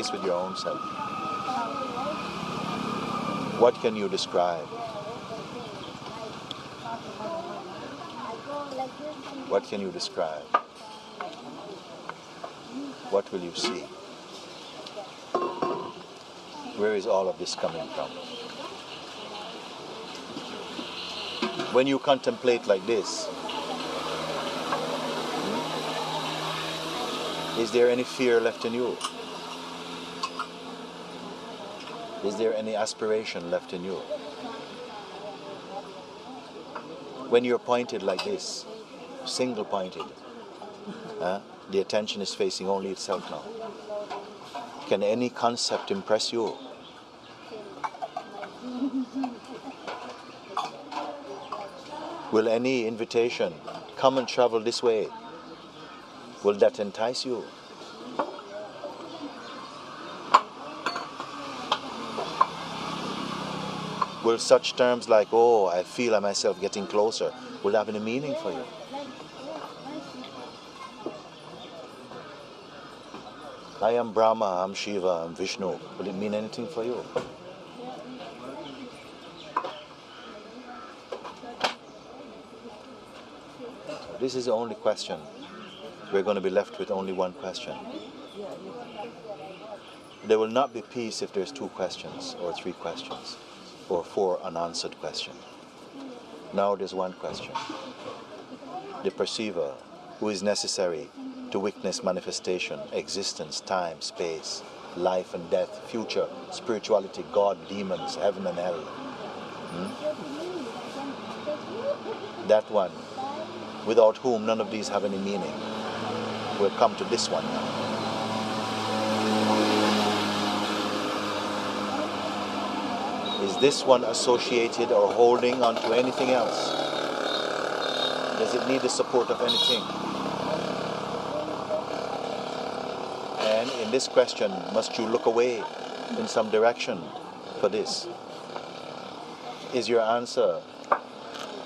With your own self. What can you describe? What can you describe? What will you see? Where is all of this coming from? When you contemplate like this, is there any fear left in you? Is there any aspiration left in you? When you're pointed like this, single pointed, the attention is facing only itself now. Can any concept impress you? Will any invitation, come and travel this way, will that entice you? Will such terms like, oh, I feel myself getting closer, will that have any meaning for you? I am Brahma, I'm Shiva, I'm Vishnu. Will it mean anything for you? This is the only question. We're going to be left with only one question. There will not be peace if there's 2 questions or 3 questions or 4 unanswered questions. Now there's one question. The perceiver, who is necessary to witness manifestation, existence, time, space, life and death, future, spirituality, God, demons, heaven and hell. That one, without whom none of these have any meaning, will come to this one now. Is this one associated or holding on to anything else? Does it need the support of anything? And in this question, must you look away in some direction for this? Is your answer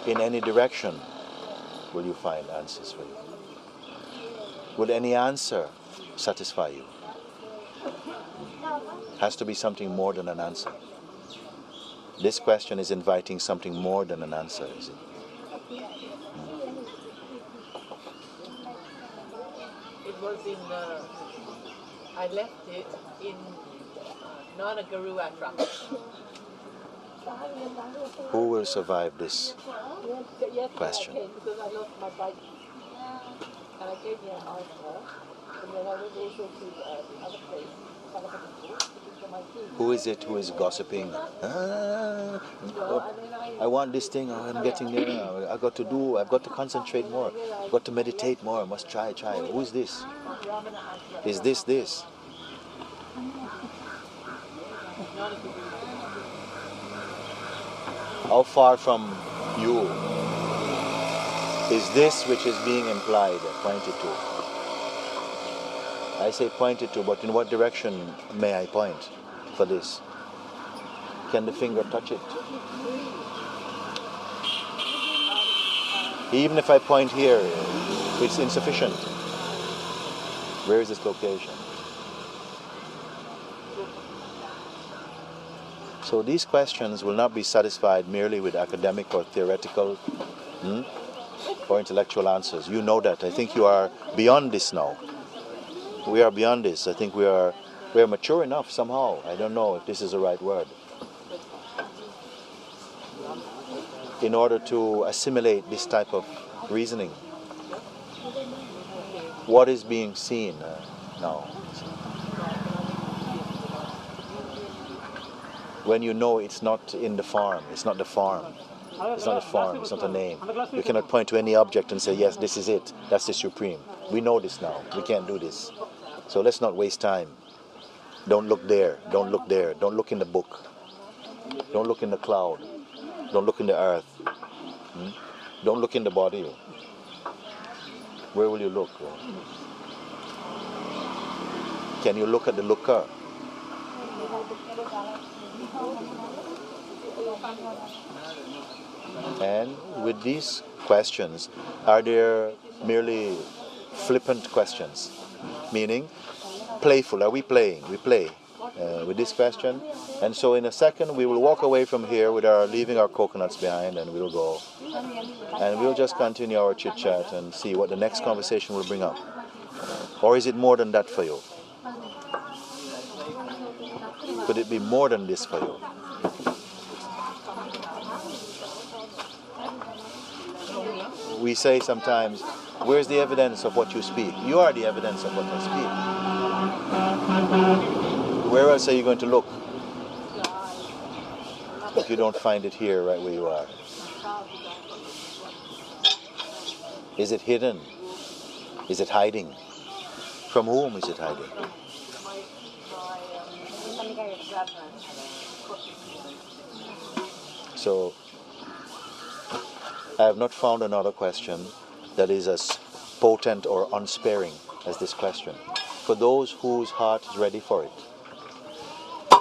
in any direction? Will you find answers for you? Will any answer satisfy you? Has to be something more than an answer. This question is inviting something more than an answer, is it? It was in, I left it in non-Guru ashram. Who will survive this question? Because I lost my bike. And I gave me an answer. And then I went also to the other place. Who is it who is gossiping? I want this thing, I'm getting there, I've got to concentrate more, I've got to meditate more, I must try. Who is this? Is this? How far from you is this which is being implied, pointed to? I say pointed to, but in what direction may I point for this? Can the finger touch it? Even if I point here, it's insufficient. Where is this location? So these questions will not be satisfied merely with academic or theoretical or intellectual answers. You know that. I think you are beyond this now. We are beyond this. I think we are mature enough somehow. I don't know if this is the right word. In order to assimilate this type of reasoning. What is being seen now? When you know it's not in the form, it's not the form. It's not a form, it's not a name. You cannot point to any object and say, yes, this is it. That's the supreme. We know this now. We can't do this. So let's not waste time. Don't look there. Don't look there. Don't look in the book. Don't look in the cloud. Don't look in the earth. Don't look in the body. Where will you look? Can you look at the looker? And with these questions, are there merely flippant questions? Meaning, playful? Are we playing? We play with this question. And so in a second we will walk away from here with leaving our coconuts behind, and we'll go. And we'll just continue our chit chat and see what the next conversation will bring up. Or is it more than that for you? Could it be more than this for you? We say sometimes, where's the evidence of what you speak? You are the evidence of what I speak. Where else are you going to look if you don't find it here right where you are? Is it hidden? Is it hiding? From whom is it hiding? So, I have not found another question that is as potent or unsparing as this question. For those whose heart is ready for it.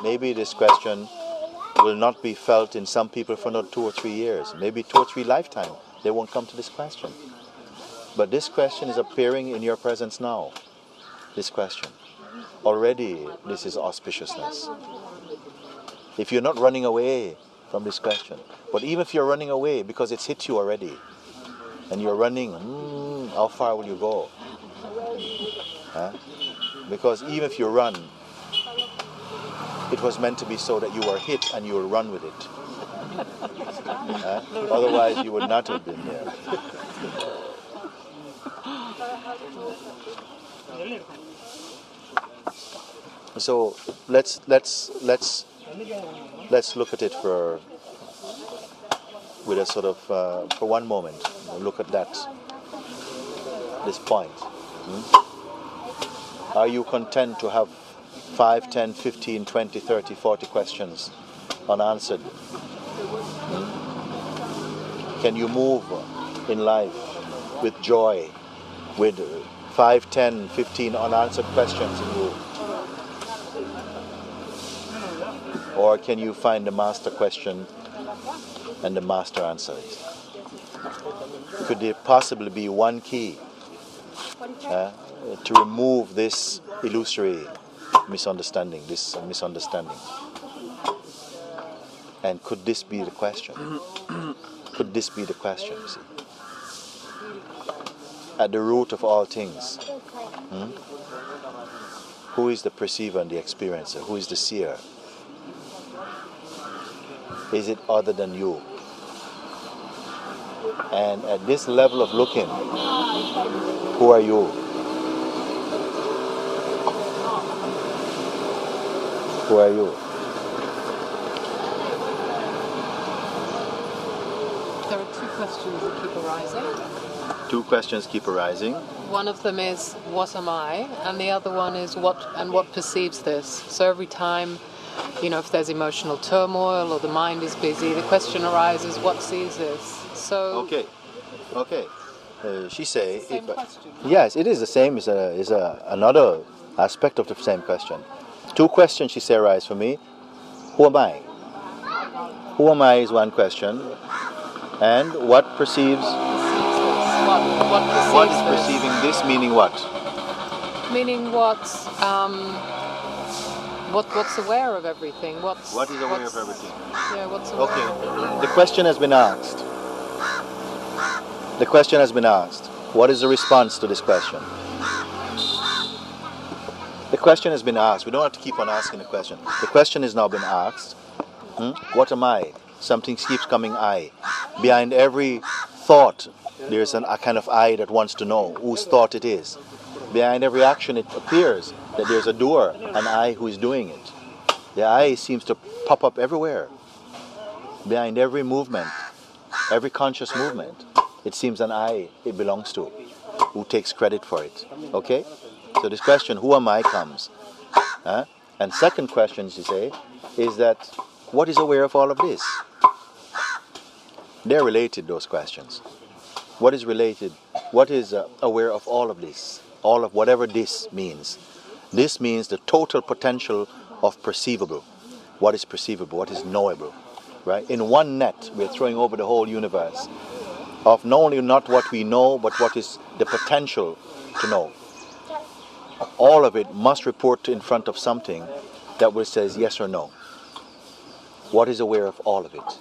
Maybe this question will not be felt in some people for not 2 or 3 years. Maybe 2 or 3 lifetimes they won't come to this question. But this question is appearing in your presence now. This question. Already this is auspiciousness. If you're not running away from this question, but even if you're running away because it's hit you already, and you're running, how far will you go? Huh? Because even if you run, it was meant to be so that you were hit and you will run with it. Otherwise you would not have been there. So let's look at it with a sort of for one moment. Look at this point. Are you content to have 5, 10, 15, 20, 30, 40 questions unanswered? Can you move in life with joy, with 5, 10, 15 unanswered questions in you? Or can you find the master question and the master answer it? Could there possibly be one key to remove this illusory misunderstanding, And could this be the question? Could this be the question, you see? At the root of all things, who is the perceiver and the experiencer? Who is the seer? Is it other than you? And at this level of looking, who are you? Who are you? There are 2 questions that keep arising. 2 questions keep arising. One of them is, what am I? And the other one is, what perceives this? So every time, if there's emotional turmoil or the mind is busy, the question arises, what sees this? So Okay. She say, same question. Yes, it is the same. Is another aspect of the same question. 2 questions she say arise for me. Who am I? Who am I is one question, and what perceives? What is perceiving this? Meaning what? Meaning what's aware of everything? What is aware of everything? Yeah, what's aware? Okay. The question has been asked. What is the response to this question? The question has been asked. We don't have to keep on asking the question. The question has now been asked. What am I? Something keeps coming I. Behind every thought, there's a kind of I that wants to know whose thought it is. Behind every action, it appears that there's a doer, an I who is doing it. The I seems to pop up everywhere. Behind every movement, every conscious movement, it seems an I it belongs to, who takes credit for it. Okay? So this question, who am I, comes. And second question, she say, is that what is aware of all of this? They're related, those questions. What is related? What is aware of all of this? All of whatever this means. This means the total potential of perceivable. What is perceivable? What is knowable? Right? In one net, we're throwing over the whole universe of not only not what we know, but what is the potential to know. all of it must report in front of something that will says yes or no. What is aware of all of it?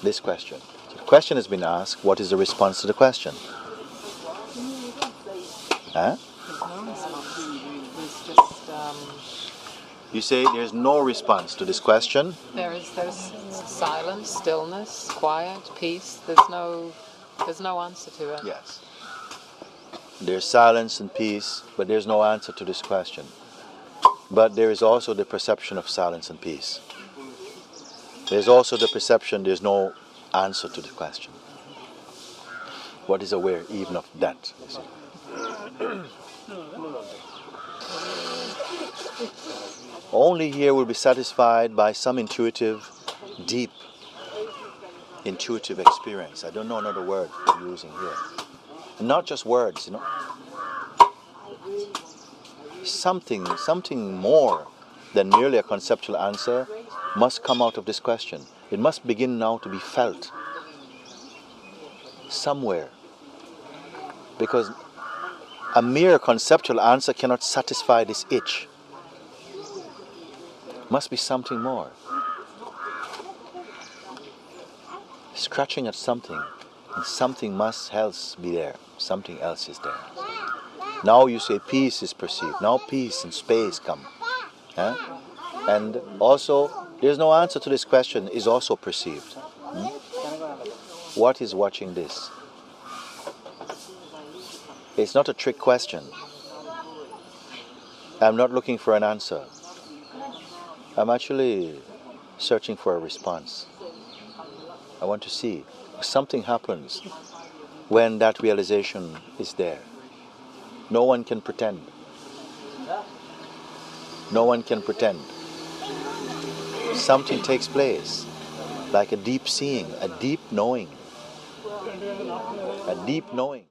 This question. So the question has been asked, what is the response to the question? Huh? There's no response. There's just You say there's no response to this question. there's silence, stillness, quiet, peace. There's no answer to it. Yes. There's silence and peace, but there's no answer to this question. But there is also the perception of silence and peace. There's also the perception there's no answer to the question. What is aware even of that? You see? Only here will be satisfied by some intuitive, deep, intuitive experience. I don't know another word I'm using here. And not just words, you know. Something more than merely a conceptual answer must come out of this question. It must begin now to be felt somewhere. Because a mere conceptual answer cannot satisfy this itch. Must be something more. Scratching at something, and something must else be there. Something else is there. Now you say peace is perceived. Now peace and space come. Huh? And also, there's no answer to this question is also perceived. What is watching this? It's not a trick question. I'm not looking for an answer. I'm actually searching for a response. I want to see something happens when that realization is there. No one can pretend. No one can pretend. Something takes place, like a deep seeing, a deep knowing. A deep knowing.